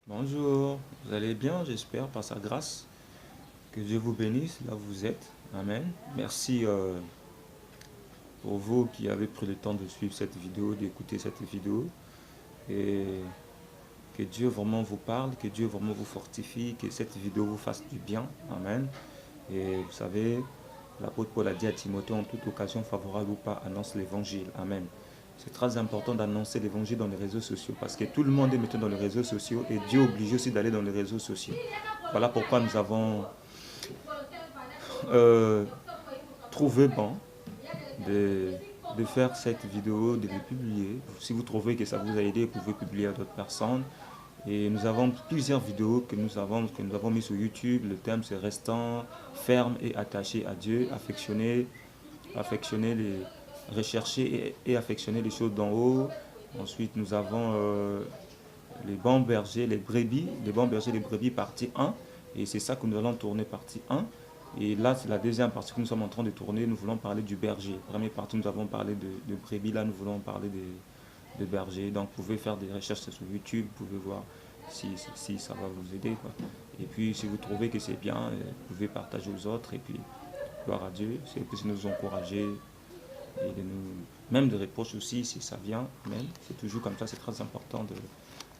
Bonjour, vous allez bien, j'espère, par sa grâce. Que Dieu vous bénisse là où vous êtes. Amen. Merci pour vous qui avez pris le temps de suivre cette vidéo, d'écouter cette vidéo. Et que Dieu vraiment vous parle, que Dieu vraiment vous fortifie, que cette vidéo vous fasse du bien. Amen. Et vous savez, l'apôtre Paul a dit à Timothée, en toute occasion favorable ou pas, annonce l'évangile. Amen. C'est très important d'annoncer l'évangile dans les réseaux sociaux parce que tout le monde est maintenant dans les réseaux sociaux et Dieu oblige aussi d'aller dans les réseaux sociaux. Voilà pourquoi nous avons euh, trouvé bon de, de faire cette vidéo, de le publier. Si vous trouvez que ça vous a aidé, vous pouvez publier à d'autres personnes. Et nous avons plusieurs vidéos que nous avons mis sur YouTube. Le thème c'est restant ferme et attaché à Dieu, affectionner les, rechercher et affectionner les choses d'en haut. Ensuite, nous avons les bons bergers, les bons bergers, les brebis, partie 1. Et c'est ça que nous allons tourner, partie 1. Et là, c'est la deuxième partie que nous sommes en train de tourner. Nous voulons parler du berger. Première partie, nous avons parlé de brebis. Là, nous voulons parler de berger. Donc, vous pouvez faire des recherches sur YouTube. Vous pouvez voir si ça va vous aider, quoi. Et puis, si vous trouvez que c'est bien, vous pouvez partager aux autres. Et puis, gloire à Dieu. C'est que nous encourager et de nous, même de reproches aussi, si ça vient, même, c'est toujours comme ça, c'est très important de,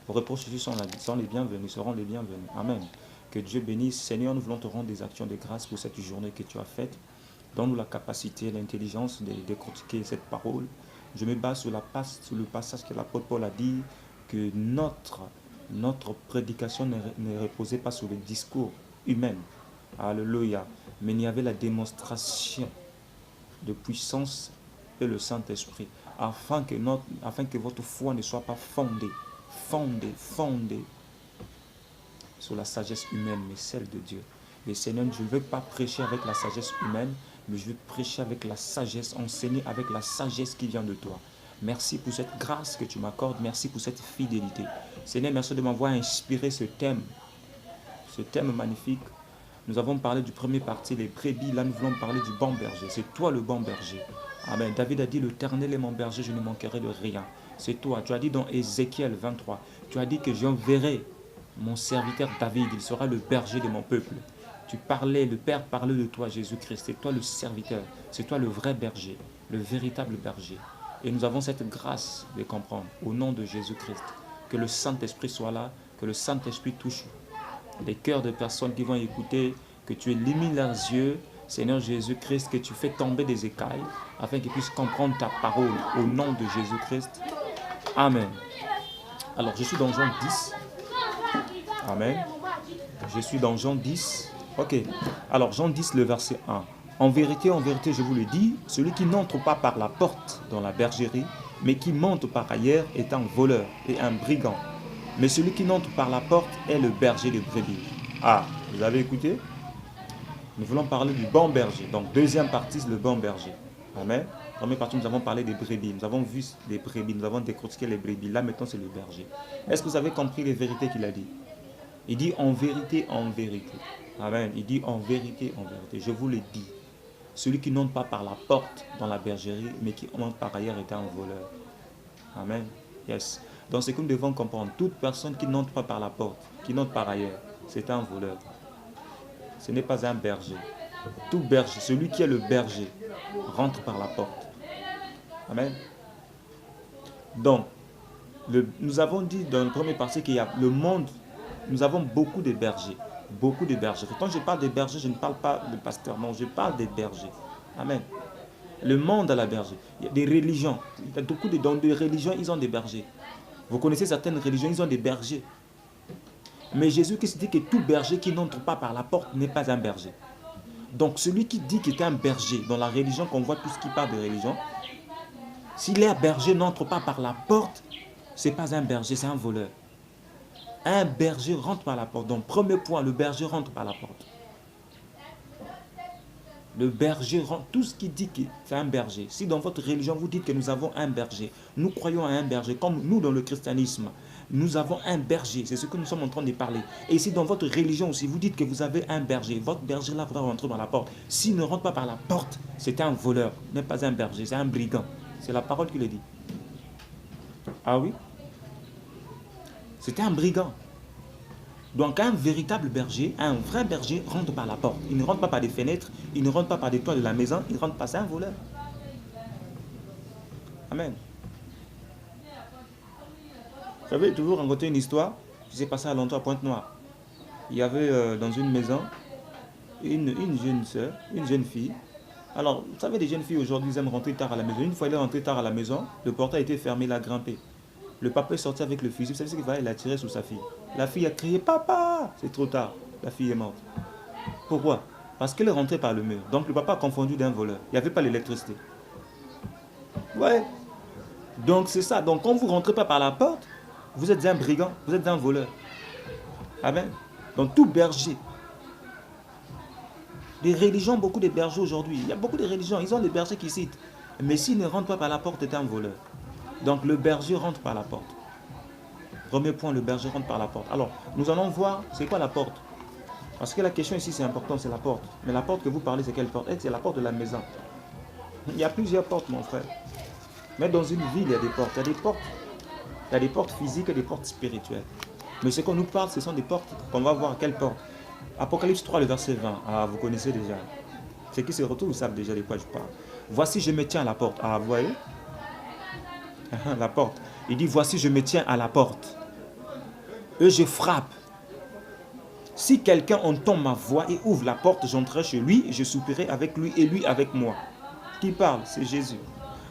vos reproches aussi sont les bienvenus, seront les bienvenus. Amen. Que Dieu bénisse. Seigneur, nous voulons te rendre des actions de grâce pour cette journée que tu as faite. Donne-nous la capacité, l'intelligence de décortiquer cette parole. Je me base sur le passage que l'apôtre Paul a dit que notre prédication ne reposait pas sur le discours humain. Alléluia. Mais il y avait la démonstration de puissance et le Saint-Esprit, afin que votre foi ne soit pas fondée sur la sagesse humaine, mais celle de Dieu. Et Seigneur, je ne veux pas prêcher avec la sagesse humaine, mais je veux prêcher avec la sagesse, enseigner avec la sagesse qui vient de toi. Merci pour cette grâce que tu m'accordes, merci pour cette fidélité. Seigneur, merci de m'avoir inspiré ce thème magnifique. Nous avons parlé du premier parti, les brebis. Là, nous voulons parler du bon berger. C'est toi le bon berger. Amen. David a dit, l'Éternel est mon berger, je ne manquerai de rien. C'est toi. Tu as dit dans Ézéchiel 23, tu as dit que j'enverrai mon serviteur David, il sera le berger de mon peuple. Tu parlais, le Père parlait de toi, Jésus-Christ. C'est toi le serviteur. C'est toi le vrai berger, le véritable berger. Et nous avons cette grâce de comprendre, au nom de Jésus-Christ, que le Saint-Esprit soit là, que le Saint-Esprit touche les cœurs de personnes qui vont écouter, que tu illumines leurs yeux, Seigneur Jésus-Christ, que tu fais tomber des écailles, afin qu'ils puissent comprendre ta parole, au nom de Jésus-Christ. Amen. Alors, je suis dans Jean 10. Amen. Je suis dans Jean 10. Ok. Alors, Jean 10, le verset 1. En vérité, je vous le dis, celui qui n'entre pas par la porte dans la bergerie, mais qui monte par ailleurs est un voleur et un brigand. Mais celui qui n'entre par la porte est le berger de brebis. Ah, vous avez écouté? Nous voulons parler du bon berger. Donc, deuxième partie, c'est le bon berger. Amen. Première partie, nous avons parlé des brebis. Nous avons vu les brebis. Nous avons décortiqué les brebis. Là, maintenant, c'est le berger. Est-ce que vous avez compris les vérités qu'il a dit? Il dit en vérité, en vérité. Amen. Il dit en vérité, en vérité. Je vous le dis. Celui qui n'entre pas par la porte dans la bergerie, mais qui entre par ailleurs est un voleur. Amen. Yes. Donc, ce que nous devons comprendre, toute personne qui n'entre pas par la porte, qui n'entre par ailleurs, c'est un voleur. Ce n'est pas un berger. Tout berger, celui qui est le berger, rentre par la porte. Amen. Donc, nous avons dit dans le premier partie qu'il y a le monde, nous avons beaucoup de bergers. Beaucoup de bergers. Quand je parle de bergers, je ne parle pas de pasteur, non, je parle des bergers. Amen. Le monde a la berger. Il y a des religions. Il y a beaucoup de religions, ils ont des bergers. Vous connaissez certaines religions, ils ont des bergers. Mais Jésus-Christ dit que tout berger qui n'entre pas par la porte n'est pas un berger. Donc celui qui dit qu'il est un berger, dans la religion qu'on voit tout ce qui parle de religion, si les berger n'entre pas par la porte, ce n'est pas un berger, c'est un voleur. Un berger rentre par la porte. Donc premier point, le berger rentre par la porte. Le berger rentre, tout ce qui dit que c'est un berger. Si dans votre religion vous dites que nous avons un berger, nous croyons à un berger, comme nous dans le christianisme, nous avons un berger, c'est ce que nous sommes en train de parler. Et si dans votre religion aussi vous dites que vous avez un berger, votre berger là va rentrer par la porte. S'il ne rentre pas par la porte, c'est un voleur, n'est pas un berger, c'est un brigand. C'est la parole qui le dit. Ah oui? C'était un brigand. Donc un véritable berger, un vrai berger rentre par la porte. Il ne rentre pas par des fenêtres, il ne rentre pas par des toits de la maison, il rentre pas, c'est un voleur. Amen. J'avais toujours rencontré une histoire qui s'est passée à longtemps à Pointe-Noire. Il y avait dans une maison une jeune soeur, une jeune fille. Alors, vous savez, les jeunes filles aujourd'hui, ils aiment rentrer tard à la maison. Une fois elle est rentrée tard à la maison, le portail était fermé, il a grimpé. Le papa est sorti avec le fusil. Vous savez ce qu'il va? Il a tiré sur sa fille. La fille a crié papa. C'est trop tard. La fille est morte. Pourquoi? Parce qu'elle est rentrée par le mur. Donc le papa a confondu d'un voleur. Il n'y avait pas l'électricité. Ouais. Donc c'est ça. Donc quand vous ne rentrez pas par la porte, vous êtes un brigand, vous êtes un voleur. Amen. Donc tout berger. Les religions, beaucoup de bergers aujourd'hui. Il y a beaucoup de religions. Ils ont des bergers qui citent. Mais s'ils ne rentrent pas par la porte, c'est un voleur. Donc le berger rentre par la porte. Premier point, le berger rentre par la porte. Alors, nous allons voir, c'est quoi la porte? Parce que la question ici, c'est important, c'est la porte. Mais la porte que vous parlez, c'est quelle porte? C'est la porte de la maison. Il y a plusieurs portes, mon frère. Mais dans une ville, il y a des portes. Il y a des portes. Il y a des portes physiques et des portes spirituelles. Mais ce qu'on nous parle, ce sont des portes qu'on va voir. Quelle porte? Apocalypse 3, le verset 20. Ah, vous connaissez déjà. Ceux qui se retrouvent savent déjà de quoi je parle. Voici, je me tiens à la porte. Ah, vous voyez? La porte. Il dit, voici, je me tiens à la porte. Et je frappe. Si quelqu'un entend ma voix et ouvre la porte, j'entrerai chez lui, je souperai avec lui et lui avec moi. Qui parle? C'est Jésus.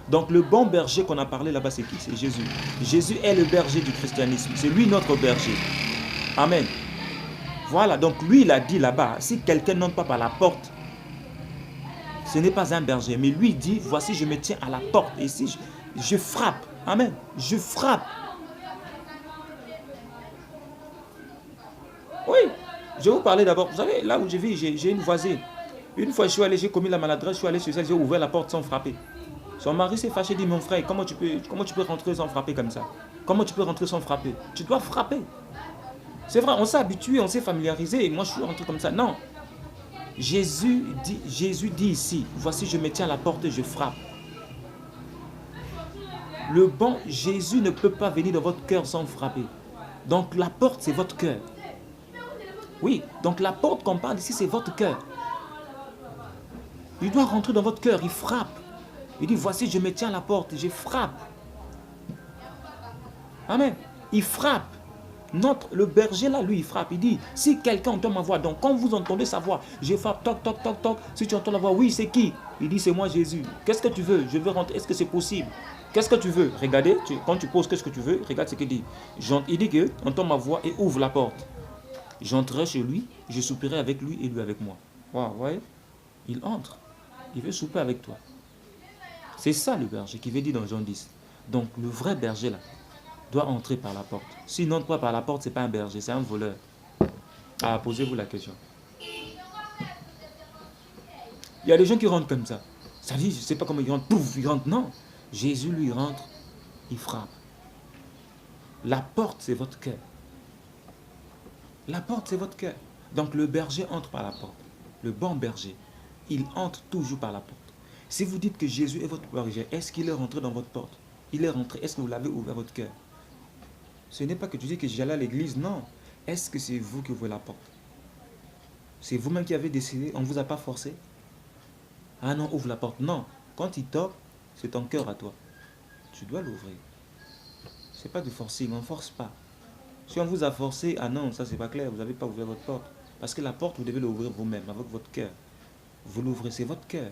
Donc le bon berger qu'on a parlé là-bas, c'est qui? C'est Jésus. Jésus est le berger du christianisme. C'est lui notre berger. Amen. Voilà, donc lui il a dit là-bas, si quelqu'un n'entre pas par la porte, ce n'est pas un berger. Mais lui dit, voici je me tiens à la porte. Et si je frappe. Amen. Je frappe. Oui. Je vais vous parler d'abord. Vous savez, là où je vis, j'ai une voisine. Une fois, j'ai commis la maladresse, je suis allé chez elle, j'ai ouvert la porte sans frapper. Son mari s'est fâché, dit, mon frère, comment tu peux rentrer sans frapper comme ça? Comment tu peux rentrer sans frapper? Tu dois frapper. C'est vrai, on s'est habitué, on s'est familiarisé. Et moi, je suis rentré comme ça. Non. Jésus dit ici, voici, je me tiens à la porte et je frappe. Le bon Jésus ne peut pas venir dans votre cœur sans frapper. Donc, la porte, c'est votre cœur. Oui, donc la porte qu'on parle ici, c'est votre cœur. Il doit rentrer dans votre cœur, il frappe. Il dit, voici, je me tiens à la porte, je frappe. Amen. Il frappe. Le berger là, lui, il frappe. Il dit, si quelqu'un entend ma voix, donc quand vous entendez sa voix, je frappe, toc, toc, toc, toc. Si tu entends la voix, oui, c'est qui? Il dit, c'est moi Jésus. Qu'est-ce que tu veux? Je veux rentrer. Est-ce que c'est possible? Qu'est-ce que tu veux? Regardez, quand tu poses qu'est-ce que tu veux, regarde ce qu'il dit. Il dit que entend ma voix et ouvre la porte. J'entrerai chez lui, je souperai avec lui et lui avec moi. Wow, vous voyez? Il entre. Il veut souper avec toi. C'est ça le berger qui veut dire dans Jean 10. Donc le vrai berger là doit entrer par la porte. S'il n'entre pas par la porte, ce n'est pas un berger, c'est un voleur. Ah, posez-vous la question. Il y a des gens qui rentrent comme ça. Ça dit, je ne sais pas comment ils rentrent. Pouf, ils rentrent. Non. Jésus lui rentre, il frappe. La porte, c'est votre cœur. La porte, c'est votre cœur. Donc le berger entre par la porte. Le bon berger, il entre toujours par la porte. Si vous dites que Jésus est votre berger, est-ce qu'il est rentré dans votre porte? Il est rentré. Est-ce que vous l'avez ouvert votre cœur? Ce n'est pas que tu dis que j'allais à l'église, non. Est-ce que c'est vous qui ouvrez la porte? C'est vous-même qui avez décidé, on ne vous a pas forcé? Ah non, ouvre la porte. Non. Quand il toque, c'est ton cœur à toi. Tu dois l'ouvrir. Ce n'est pas du forcing, on ne force pas. Si on vous a forcé, ah non, ça c'est pas clair, vous n'avez pas ouvert votre porte. Parce que la porte, vous devez l'ouvrir vous-même, avec votre cœur. Vous l'ouvrez, c'est votre cœur.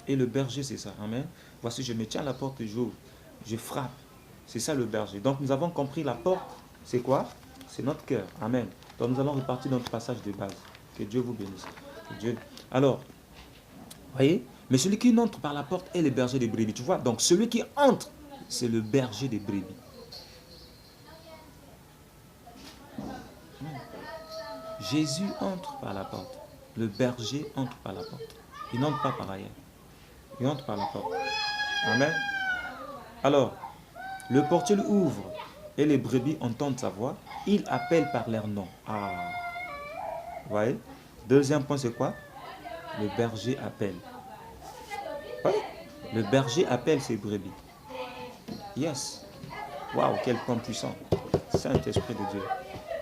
Et le berger, c'est ça. Amen. Voici, je me tiens à la porte et j'ouvre. Je frappe. C'est ça le berger. Donc nous avons compris la porte, c'est quoi? C'est notre cœur. Amen. Donc nous allons repartir dans notre passage de base. Que Dieu vous bénisse. Que Dieu... Alors, voyez? Mais celui qui entre par la porte est le berger des brebis. Tu vois? Donc celui qui entre, c'est le berger des brebis. Jésus entre par la porte. Le berger entre par la porte. Il n'entre pas par ailleurs. Il entre par la porte. Amen. Alors, le portier ouvre et les brebis entendent sa voix. Il appelle par leur nom. Ah. Vous voyez? Deuxième point, c'est quoi? Le berger appelle. Ouais. Le berger appelle ses brebis. Yes. Waouh, quel point puissant. Saint-Esprit de Dieu.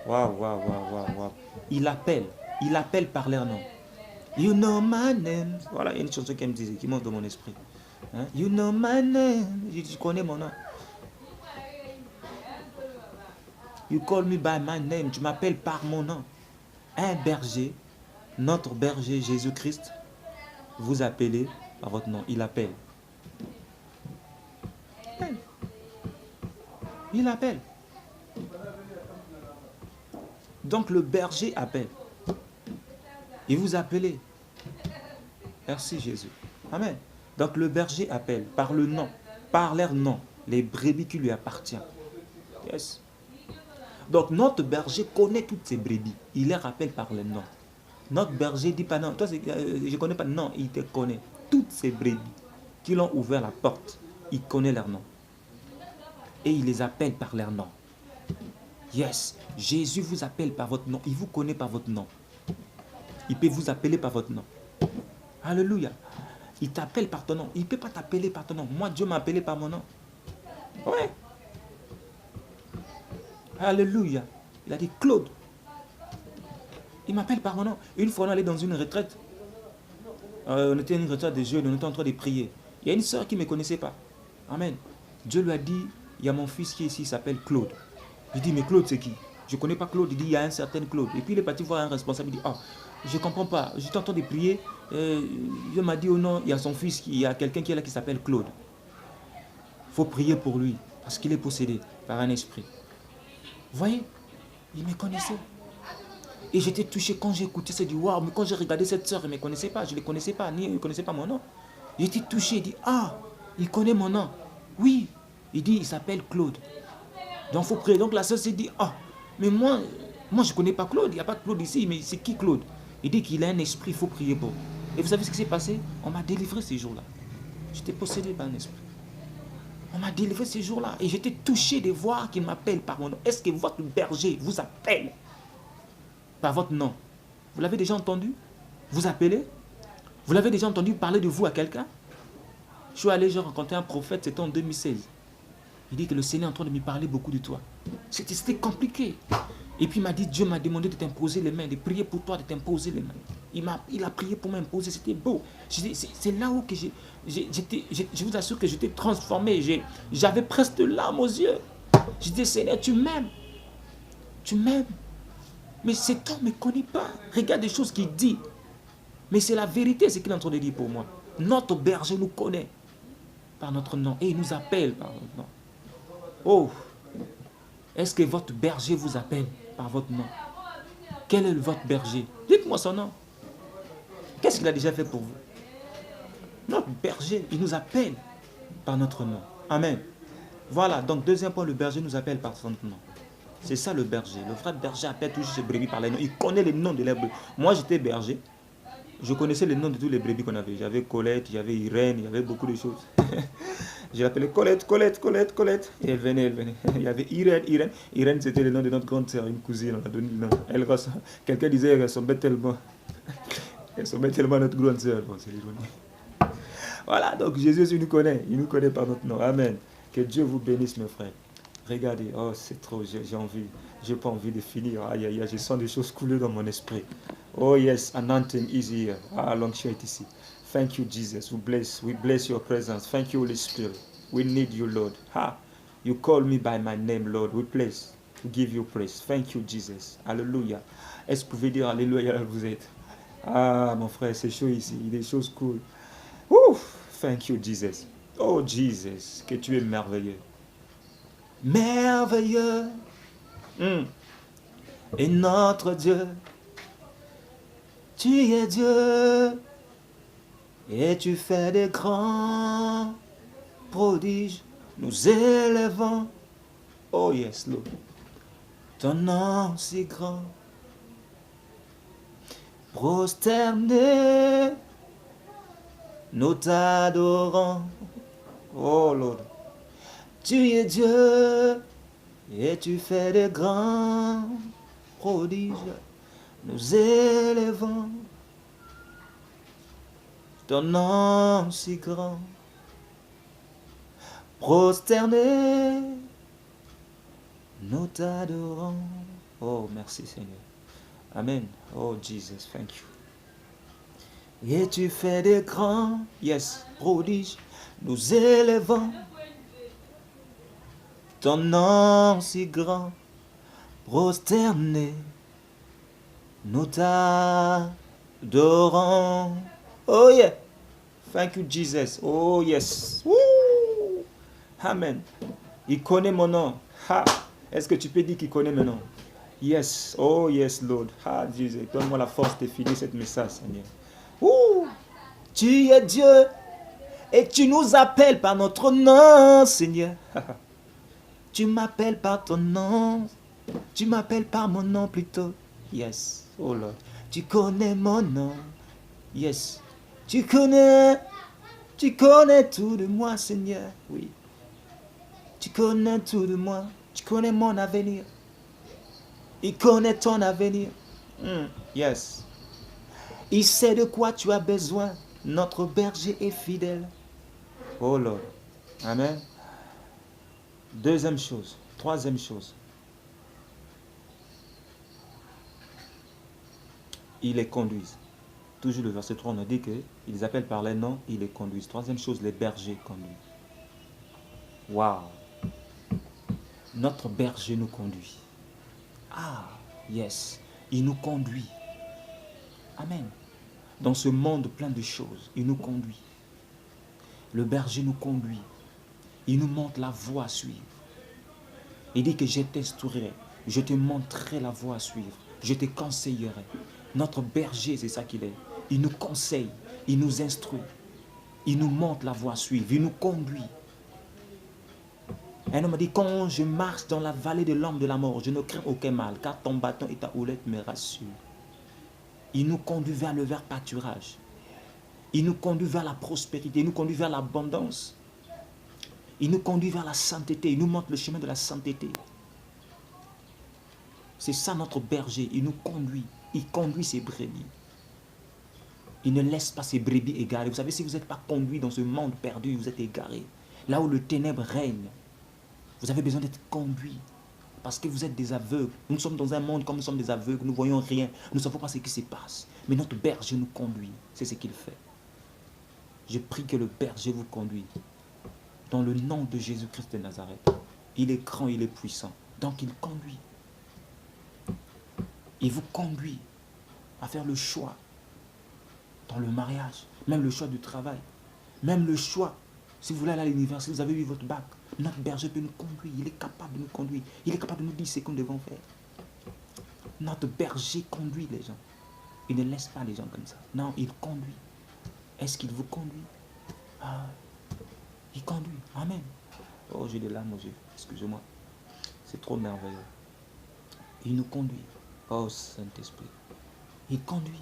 Waouh, waouh, waouh, waouh, waouh. Il appelle par leur nom. You know my name. Voilà, il y a une chanson qui me disait, qui monte dans mon esprit. Hein? You know my name. Je connais mon nom. You call me by my name. Tu m'appelles par mon nom. Un berger, notre berger Jésus-Christ, vous appelez par votre nom. Il appelle. Il appelle. Donc le berger appelle. Et vous appelez. Merci Jésus. Amen. Donc le berger appelle par le nom, par leur nom, les brebis qui lui appartiennent. Yes. Donc notre berger connaît toutes ces brebis. Il les rappelle par le nom. Notre berger dit pas non, toi je ne connais pas. Non, il te connaît. Toutes ces brebis qui l'ont ouvert la porte, il connaît leur nom. Et il les appelle par leur nom. Yes, Jésus vous appelle par votre nom. Il vous connaît par votre nom. Il peut vous appeler par votre nom. Alléluia. Il t'appelle par ton nom. Il ne peut pas t'appeler par ton nom. Moi, Dieu m'a appelé par mon nom. Ouais. Alléluia. Il a dit Claude. Il m'appelle par mon nom. Une fois, on allait dans une retraite. On était dans une retraite de jeunes. On était en train de prier. Il y a une soeur qui ne me connaissait pas. Amen. Dieu lui a dit, il y a mon fils qui est ici, il s'appelle Claude. Je dis, mais Claude, c'est qui? Je ne connais pas Claude. Il dit, il y a un certain Claude. Et puis il est parti voir un responsable. Il dit, oh, je ne comprends pas. J'étais en train de prier. Dieu m'a dit, oh non, il y a son fils, il y a quelqu'un qui est là qui s'appelle Claude. Il faut prier pour lui. Parce qu'il est possédé par un esprit. Vous voyez? Il me connaissait. Et j'étais touché quand j'ai écouté ça. J'ai dit, waouh, mais quand j'ai regardé cette soeur, elle ne me connaissait pas. Je ne les connaissais pas, ni elle ne connaissait pas mon nom. J'étais touché. Il dit, ah, il connaît mon nom. Oui. Il dit, il s'appelle Claude. Donc, il faut prier. Donc, la soeur s'est dit, ah, mais moi je ne connais pas Claude. Il n'y a pas de Claude ici. Mais c'est qui Claude? Il dit qu'il a un esprit, il faut prier pour. Et vous savez ce qui s'est passé? On m'a délivré ces jours-là. J'étais possédé par un esprit. On m'a délivré ces jours-là. Et j'étais touché de voir qu'il m'appelle par mon nom. Est-ce que votre berger vous appelle par votre nom? Vous l'avez déjà entendu? Vous appelez? Vous l'avez déjà entendu parler de vous à quelqu'un? Je suis allé, j'ai rencontré un prophète, c'était en 2016. Il dit que le Seigneur est en train de me parler beaucoup de toi. C'était compliqué. Et puis il m'a dit, Dieu m'a demandé de t'imposer les mains, de prier pour toi, de t'imposer les mains. Il a prié pour m'imposer, c'était beau. C'est là où que je vous assure que j'étais transformé. J'avais presque de larmes aux yeux. Je disais, Seigneur, tu m'aimes. Tu m'aimes. Mais cet homme ne me connaît pas. Regarde les choses qu'il dit. Mais c'est la vérité, ce qu'il est en train de dire pour moi. Notre berger nous connaît par notre nom et il nous appelle par notre nom. Oh, est-ce que votre berger vous appelle par votre nom? Quel est votre berger? Dites-moi son nom. Qu'est-ce qu'il a déjà fait pour vous? Notre berger, il nous appelle par notre nom. Amen. Voilà, donc deuxième point, le berger nous appelle par son nom. C'est ça le berger. Le vrai berger appelle toujours ses brebis par les noms. Il connaît les noms de les brebis. Moi, j'étais berger. Je connaissais les noms de tous les brebis qu'on avait. J'avais Colette, j'avais Irène, il y avait beaucoup de choses. Je l'appelais Colette, Colette, Colette, Colette. Et elle venait, elle venait. Il y avait Irène, Irène. Irène, c'était le nom de notre grande sœur, une cousine. On a donné le nom. Quelqu'un disait qu'elle ressemblait tellement. Elle ressemblait tellement à notre grande sœur. Bon, c'est l'ironie. Voilà, donc Jésus, il nous connaît. Il nous connaît par notre nom. Amen. Que Dieu vous bénisse, mes frères. Regardez, oh, c'est trop, j'ai envie. J'ai pas envie de finir. Aïe, aïe, aïe, je sens des choses couler dans mon esprit. Oh yes, anointing is here. Ah, l'onction est ici. Thank you, Jesus. We bless your presence. Thank you, Holy Spirit. We need you, Lord. Ha, you call me by my name, Lord. We bless. We give you praise. Thank you, Jesus. Alléluia. Est-ce que vous pouvez dire Alléluia là où vous êtes? Ah, mon frère, c'est chaud ici. Des choses cool. Ouf, thank you, Jesus. Oh, Jesus, que tu es merveilleux. Merveilleux. Et notre Dieu. Tu es Dieu et tu fais des grands prodiges. Nous élevons, oh yes, Lord, ton nom si grand. Prosternés, nous t'adorons, oh Lord. Tu es Dieu et tu fais des grands prodiges. Nous élevons ton nom si grand. Prosternés, nous t'adorons. Oh, merci Seigneur. Amen. Oh, Jesus, thank you. Et tu fais des grands, yes, prodiges, nous élevons ton nom si grand, prosterné, nous t'adorons. Oh yeah. Thank you, Jesus. Oh yes. Woo. Amen. Il connaît mon nom. Ha. Est-ce que tu peux dire qu'il connaît mon nom? Yes. Oh yes, Lord. Ah, Jesus. Donne-moi la force de finir ce message, Seigneur. Woo. Tu es Dieu et tu nous appelles par notre nom, Seigneur. Tu m'appelles par ton nom. Tu m'appelles par mon nom plutôt. Yes. Oh Lord. Tu connais mon nom. Yes. Tu connais tout de moi, Seigneur. Oui. Tu connais tout de moi. Tu connais mon avenir. Il connaît ton avenir. Yes. Il sait de quoi tu as besoin. Notre berger est fidèle. Oh Lord. Amen. Deuxième chose. Troisième chose. Ils les conduisent. Toujours le verset 3, on a dit qu'ils appellent par les noms, ils les conduisent. Troisième chose, les bergers conduisent. Waouh! Notre berger nous conduit. Ah, yes. Il nous conduit. Amen. Dans ce monde plein de choses, il nous conduit. Le berger nous conduit. Il nous montre la voie à suivre. Il dit que je t'instruirai, je te montrerai la voie à suivre, je te conseillerai. Notre berger, c'est ça qu'il est. Il nous conseille, il nous instruit, il nous montre la voie à suivre, il nous conduit. Un homme a dit, quand je marche dans la vallée de l'ombre de la mort, je ne crains aucun mal, car ton bâton et ta houlette me rassurent. Il nous conduit vers le vert pâturage. Il nous conduit vers la prospérité, il nous conduit vers l'abondance. Il nous conduit vers la sainteté, il nous montre le chemin de la sainteté. C'est ça notre berger, il nous conduit, il conduit ses brebis. Il ne laisse pas ses brebis égarées. Vous savez, si vous n'êtes pas conduit dans ce monde perdu, vous êtes égaré. Là où le ténèbre règne, vous avez besoin d'être conduit. Parce que vous êtes des aveugles. Nous sommes dans un monde comme nous sommes des aveugles. Nous ne voyons rien. Nous ne savons pas ce qui se passe. Mais notre berger nous conduit. C'est ce qu'il fait. Je prie que le berger vous conduise. Dans le nom de Jésus-Christ de Nazareth. Il est grand, il est puissant. Donc il conduit. Il vous conduit à faire le choix. Dans le mariage. Même le choix du travail. Même le choix. Si vous voulez aller à l'université, vous avez eu votre bac. Notre berger peut nous conduire. Il est capable de nous conduire. Il est capable de nous dire ce que nous devons faire. Notre berger conduit les gens. Il ne laisse pas les gens comme ça. Non, il conduit. Est-ce qu'il vous conduit? Ah, il conduit. Amen. Oh, j'ai des larmes aux yeux. Excusez-moi. C'est trop merveilleux. Il nous conduit. Oh, Saint-Esprit. Il conduit.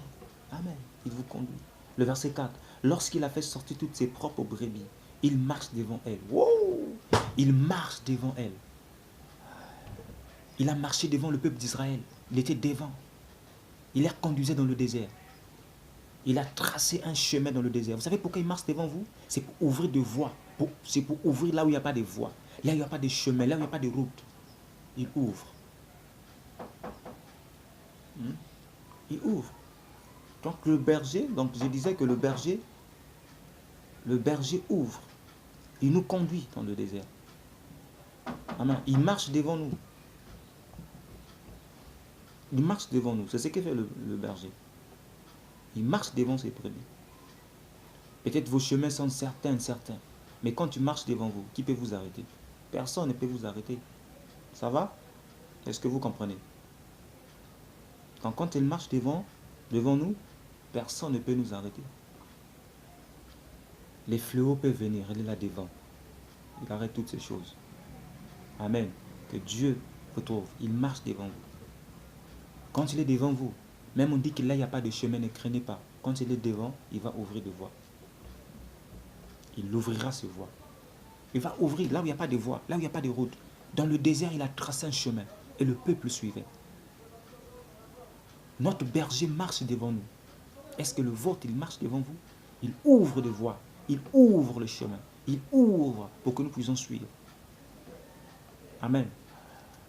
Amen. Il vous conduit. Le verset 4. Lorsqu'il a fait sortir toutes ses propres brebis, il marche devant elle. Wow! Il marche devant elle. Il a marché devant le peuple d'Israël. Il était devant. Il les conduisait dans le désert. Il a tracé un chemin dans le désert. Vous savez pourquoi il marche devant vous? C'est pour ouvrir des voies. C'est pour ouvrir là où il n'y a pas de voies. Là où il n'y a pas de chemin, là où il n'y a pas de route. Il ouvre. Il ouvre. Donc le berger, donc je disais que le berger ouvre. Il nous conduit dans le désert. Amen. Il marche devant nous. Il marche devant nous. C'est ce que fait le berger. Il marche devant ses brebis. Peut-être vos chemins sont certains. Mais quand tu marches devant vous, qui peut vous arrêter? Personne ne peut vous arrêter. Ça va? Est-ce que vous comprenez? Donc quand il marche devant nous, personne ne peut nous arrêter. Les fléaux peuvent venir, il est là devant. Il arrête toutes ces choses. Amen. Que Dieu vous trouve. Il marche devant vous. Quand il est devant vous, même on dit que là, il n'y a pas de chemin, ne craignez pas. Quand il est devant, il va ouvrir des voies. Il ouvrira ces voies. Il va ouvrir là où il n'y a pas de voies, là où il n'y a pas de route. Dans le désert, il a tracé un chemin et le peuple suivait. Notre berger marche devant nous. Est-ce que le vôtre, il marche devant vous? Il ouvre des voies. Il ouvre le chemin. Il ouvre pour que nous puissions suivre. Amen.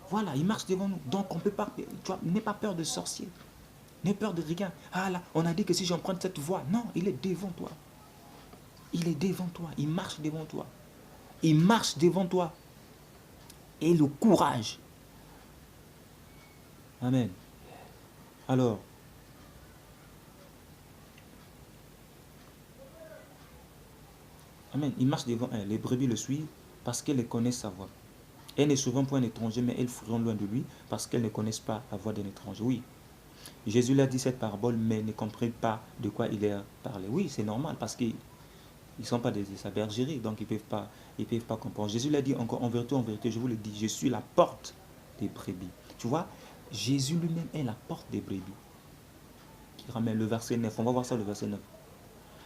Voilà, il marche devant nous. Donc, on peut pas, tu vois, n'aie pas peur de sorcier. N'aie peur de rien. Ah là, on a dit que si j'emprunte cette voie. Non, il est devant toi. Il est devant toi. Il marche devant toi. Il marche devant toi. Et le courage. Amen. Alors, amen. Il marche devant elle. Les brebis le suivent parce qu'elles connaissent sa voix. Elles ne souvent point un étranger, mais elles fuiront loin de lui parce qu'elles ne connaissent pas la voix d'un étranger. Oui, Jésus leur dit cette parabole, mais ne comprennent pas de quoi il a parlé. Oui, c'est normal parce qu'ils ne sont pas de sa bergerie, donc ils ne peuvent pas comprendre. Jésus leur dit encore, en vérité, je vous le dis, je suis la porte des brebis. Tu vois, Jésus lui-même est la porte des brebis. Qui ramène le verset 9, on va voir ça le verset 9.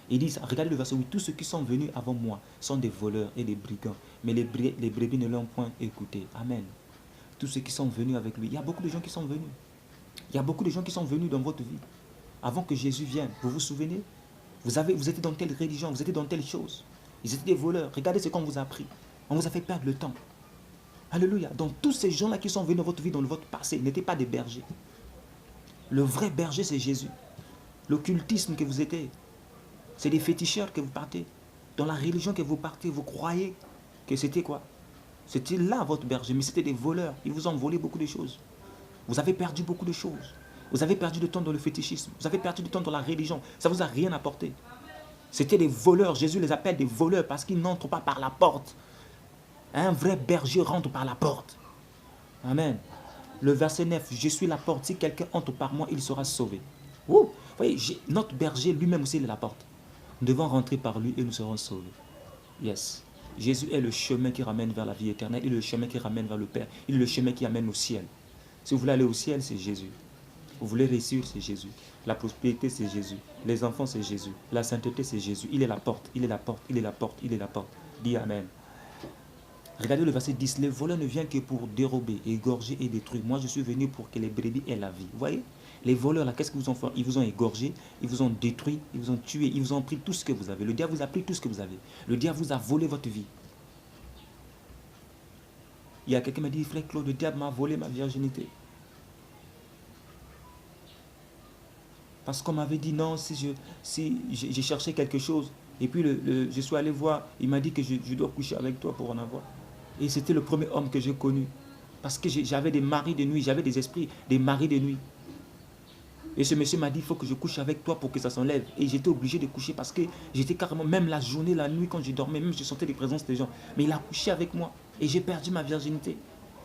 Il dit, regardez le verset 8, tous ceux qui sont venus avant moi sont des voleurs et des brigands, mais les brebis ne l'ont point écouté. Amen. Tous ceux qui sont venus avec lui, il y a beaucoup de gens qui sont venus. Il y a beaucoup de gens qui sont venus dans votre vie. Avant que Jésus vienne, vous vous souvenez? Vous étiez dans telle religion, vous étiez dans telle chose. Ils étaient des voleurs. Regardez ce qu'on vous a appris. On vous a fait perdre le temps. Alléluia. Donc tous ces gens-là qui sont venus dans votre vie, dans votre passé, n'étaient pas des bergers. Le vrai berger, c'est Jésus. L'occultisme que vous étiez, c'est des féticheurs que vous partez. Dans la religion que vous partez, vous croyez que c'était quoi? C'était là votre berger, mais c'était des voleurs. Ils vous ont volé beaucoup de choses. Vous avez perdu beaucoup de choses. Vous avez perdu du temps dans le fétichisme. Vous avez perdu du temps dans la religion. Ça ne vous a rien apporté. C'était des voleurs. Jésus les appelle des voleurs parce qu'ils n'entrent pas par la porte. Un vrai berger rentre par la porte. Amen. Le verset 9, je suis la porte. Si quelqu'un entre par moi, il sera sauvé. Vous voyez, notre berger lui-même aussi, il est la porte. Nous devons rentrer par lui et nous serons sauvés. Yes. Jésus est le chemin qui ramène vers la vie éternelle. Il est le chemin qui ramène vers le Père. Il est le chemin qui amène au ciel. Si vous voulez aller au ciel, c'est Jésus. Vous voulez réussir, c'est Jésus. La prospérité, c'est Jésus. Les enfants, c'est Jésus. La sainteté, c'est Jésus. Il est la porte, il est la porte, il est la porte, il est la porte. Dis Amen. Regardez le verset 10. Les voleurs ne viennent que pour dérober, égorger et détruire. Moi, je suis venu pour que les brebis aient la vie. Vous voyez? Les voleurs, là, qu'est-ce qu'ils vous ont fait? Ils vous ont égorgé, ils vous ont détruit, ils vous ont tué, ils vous ont pris tout ce que vous avez. Le diable vous a pris tout ce que vous avez. Le diable vous a volé votre vie. Il y a quelqu'un qui m'a dit, frère Claude, le diable m'a volé ma virginité. Parce qu'on m'avait dit non, si j'ai cherché quelque chose, et puis je suis allé voir, il m'a dit que je dois coucher avec toi pour en avoir. Et c'était le premier homme que j'ai connu. Parce que j'avais des maris de nuit, j'avais des esprits, des maris de nuit. Et ce monsieur m'a dit, il faut que je couche avec toi pour que ça s'enlève. Et j'étais obligé de coucher parce que j'étais carrément, même la journée, la nuit, quand je dormais, même je sentais les présences des gens. Mais il a couché avec moi et j'ai perdu ma virginité.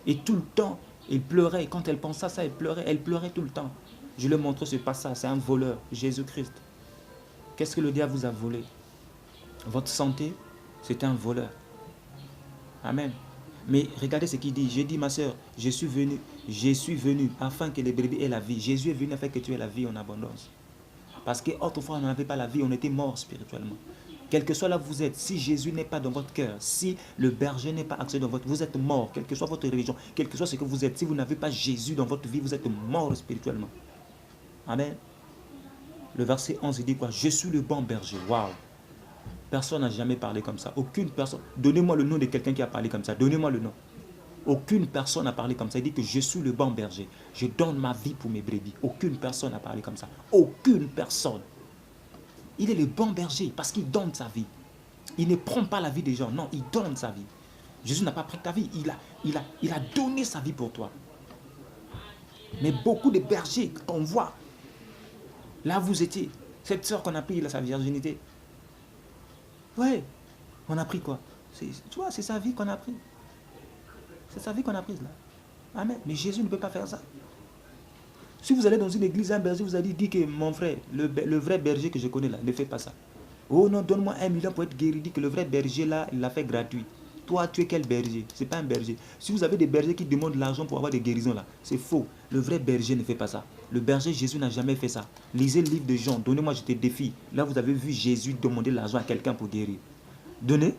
Et tout le temps, il pleurait. Et quand elle pensait à ça, elle pleurait tout le temps. Je lui ai montré ce passage, c'est un voleur, Jésus-Christ. Qu'est-ce que le diable vous a volé? Votre santé, c'est un voleur. Amen. Mais regardez ce qu'il dit. J'ai dit, ma soeur, je suis venu afin que les brebis aient la vie. Jésus est venu afin que tu aies la vie en abondance. Parce qu'autrefois, on n'avait pas la vie, on était mort spirituellement. Quel que soit là où vous êtes, si Jésus n'est pas dans votre cœur, si le berger n'est pas accès dans votre vie, vous êtes mort, quelle que soit votre religion, quel que soit ce que vous êtes. Si vous n'avez pas Jésus dans votre vie, vous êtes mort spirituellement. Amen. Le verset 11, il dit quoi? Je suis le bon berger. Waouh. Personne n'a jamais parlé comme ça. Aucune personne. Donnez-moi le nom de quelqu'un qui a parlé comme ça. Donnez-moi le nom. Aucune personne n'a parlé comme ça. Il dit que je suis le bon berger. Je donne ma vie pour mes brebis. Aucune personne n'a parlé comme ça. Aucune personne. Il est le bon berger parce qu'il donne sa vie. Il ne prend pas la vie des gens. Non, il donne sa vie. Jésus n'a pas pris ta vie. Il a donné sa vie pour toi. Mais beaucoup de bergers qu'on voit, là vous étiez, cette soeur qu'on a pris, il a sa virginité. Ouais, on a pris quoi? Tu vois, c'est sa vie qu'on a pris. C'est sa vie qu'on a prise là. Amen. Mais Jésus ne peut pas faire ça. Si vous allez dans une église, un berger vous a dit que mon frère, le vrai berger que je connais là, ne fait pas ça. Oh non, donne-moi 1 million pour être guéri. Dit que le vrai berger là, il l'a fait gratuit. Toi, tu es quel berger? C'est pas un berger. Si vous avez des bergers qui demandent de l'argent pour avoir des guérisons là, c'est faux. Le vrai berger ne fait pas ça. Le berger Jésus n'a jamais fait ça. Lisez le livre de Jean. Donnez-moi, je te défie. Là, vous avez vu Jésus demander de l'argent à quelqu'un pour guérir. Donnez.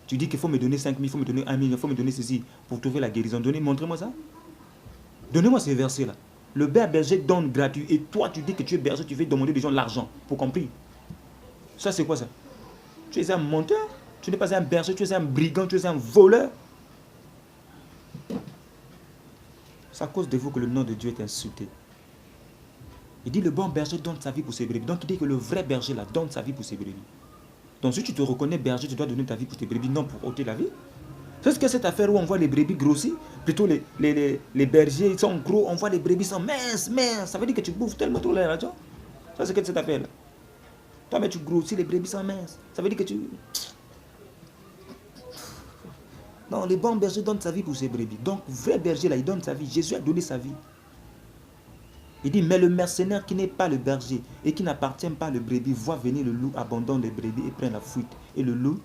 Tu dis qu'il faut me donner 5 000, il faut me donner 1 million, il faut me donner ceci pour trouver la guérison. Donnez, montrez-moi ça. Donnez-moi ces versets-là. Le berger donne gratuit. Et toi, tu dis que tu es berger, tu veux demander des gens l'argent pour compris. Ça, c'est quoi ça? Tu es un menteur. Tu n'es pas un berger, tu es un brigand, tu es un voleur. C'est à cause de vous que le nom de Dieu est insulté. Il dit le bon berger donne sa vie pour ses brebis. Donc il dit que le vrai berger là donne sa vie pour ses brebis. Donc si tu te reconnais berger, tu dois donner ta vie pour tes brebis, non pour ôter la vie. C'est ce que cette affaire où on voit les brebis grossir, plutôt les bergers ils sont gros, on voit les brebis sont minces. Ça veut dire que tu bouffes tellement tout là, tu vois. Ça c'est que cette affaire là. Toi mais tu grossis, les brebis sont minces. Ça veut dire que tu... Non, le bon berger donne sa vie pour ses brebis. Donc, vrai berger là, il donne sa vie. Jésus a donné sa vie. Il dit, mais le mercenaire qui n'est pas le berger et qui n'appartient pas au brebis voit venir le loup, abandonne les brebis et prend la fuite. Et le loup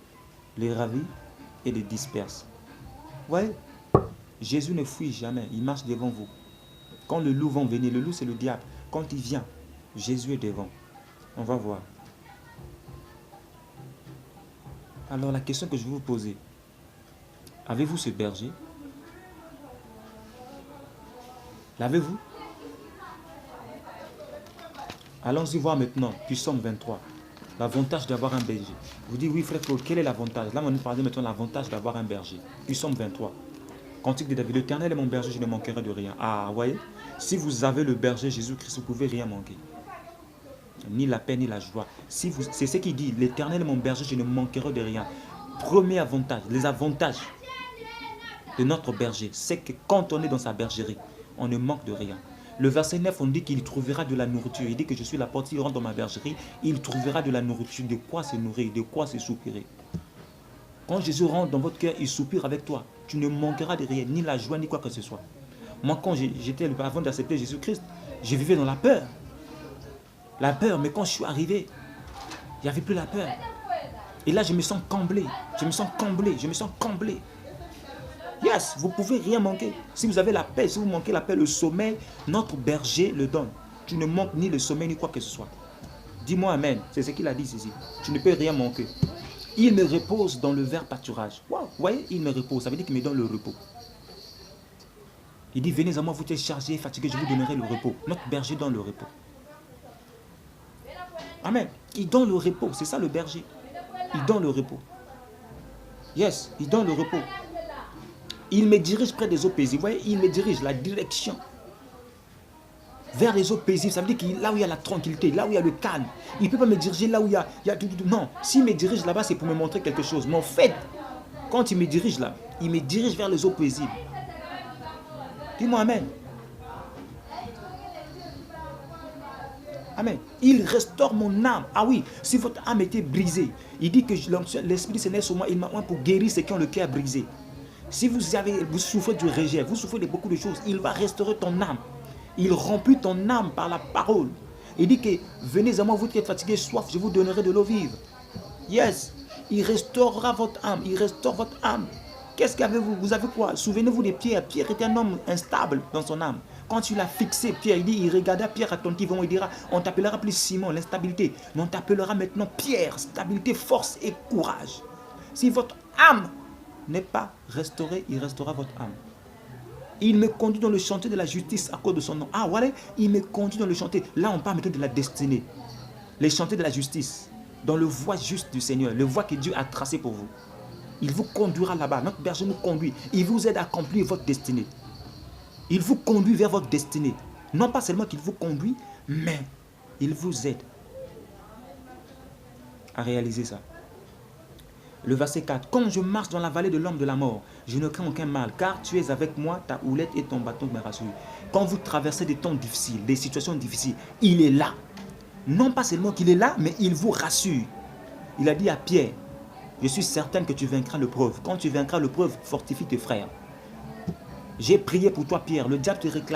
les ravit et les disperse. Vous voyez, Jésus ne fuit jamais, il marche devant vous. Quand le loup va venir, le loup c'est le diable. Quand il vient, Jésus est devant. On va voir. Alors la question que je vais vous poser, avez-vous ce berger? L'avez-vous? Allons-y voir maintenant, Psaume 23. L'avantage d'avoir un berger. Vous dites, oui frère Claude, quel est l'avantage? Là, on nous parle maintenant de l'avantage d'avoir un berger. Psaume 23. Cantique de David, l'Éternel est mon berger, je ne manquerai de rien. Ah, vous voyez, si vous avez le berger Jésus-Christ, vous ne pouvez rien manquer. Ni la paix, ni la joie. Si c'est ce qu'il dit, l'Éternel est mon berger, je ne manquerai de rien. Premier avantage, les avantages de notre berger, c'est que quand on est dans sa bergerie, on ne manque de rien. Le verset 9, on dit qu'il trouvera de la nourriture. Il dit que je suis la porte, il rentre dans ma bergerie, il trouvera de la nourriture, de quoi se nourrir, de quoi se soupirer. Quand Jésus rentre dans votre cœur, il soupire avec toi. Tu ne manqueras de rien, ni la joie, ni quoi que ce soit. Moi, quand j'étais, avant d'accepter Jésus-Christ, je vivais dans la peur. La peur, mais quand je suis arrivé, il n'y avait plus la peur. Et là, je me sens comblé. Je me sens comblé. Je me sens comblé. Yes, vous ne pouvez rien manquer. Si vous avez la paix, si vous manquez la paix, le sommeil, notre berger le donne. Tu ne manques ni le sommeil, ni quoi que ce soit. Dis-moi amen. C'est ce qu'il a dit ici. Tu ne peux rien manquer. Il me repose dans le vert pâturage. Wow, vous voyez, il me repose. Ça veut dire qu'il me donne le repos. Il dit, venez à moi, vous êtes chargés et fatigués, je vous donnerai le repos. Notre berger donne le repos. Amen. Il donne le repos. C'est ça le berger. Il donne le repos. Yes, il donne le repos. Il me dirige près des eaux paisibles. Vous voyez, il me dirige la direction vers les eaux paisibles. Ça veut dire que là où il y a la tranquillité, là où il y a le calme. Il ne peut pas me diriger là où il y a tout. Non, s'il me dirige là-bas, c'est pour me montrer quelque chose. Mais en fait, quand il me dirige là, il me dirige vers les eaux paisibles. Dis-moi amen. Amen. Il restaure mon âme. Ah oui, si votre âme était brisée, il dit que l'Esprit Seigneur sur moi, il m'a oint pour guérir ceux qui ont le cœur brisé. Si vous souffrez du rejet, vous souffrez de beaucoup de choses, il va restaurer ton âme. Il remplit ton âme par la parole. Il dit que venez à moi, vous qui êtes fatigués, soif, je vous donnerai de l'eau vive. Yes, il restaurera votre âme. Il restaure votre âme. Qu'est-ce qu'avez-vous? Vous avez quoi? Souvenez-vous de Pierre. Pierre était un homme instable dans son âme. Quand il a fixé Pierre, il regarda Pierre attentivement, il dira, on t'appellera plus Simon, l'instabilité, mais on t'appellera maintenant Pierre, stabilité, force et courage. Si votre âme n'est pas restaurée, il restaurera votre âme. Il me conduit dans le chantier de la justice à cause de son nom. Ah voilà, il me conduit dans le chantier. Là, on parle maintenant de la destinée. Les chantiers de la justice, dans le voie juste du Seigneur, le voie que Dieu a tracé pour vous. Il vous conduira là-bas. Notre berger nous conduit. Il vous aide à accomplir votre destinée. Il vous conduit vers votre destinée. Non pas seulement qu'il vous conduit, mais il vous aide à réaliser ça. Le verset 4. Quand je marche dans la vallée de l'ombre de la mort, je ne crains aucun mal, car tu es avec moi, ta houlette et ton bâton me rassurent. Quand vous traversez des temps difficiles, des situations difficiles, il est là. Non pas seulement qu'il est là, mais il vous rassure. Il a dit à Pierre, je suis certain que tu vaincras l'épreuve. Quand tu vaincras l'épreuve, fortifie tes frères. J'ai prié pour toi, Pierre. Le diable te réclame.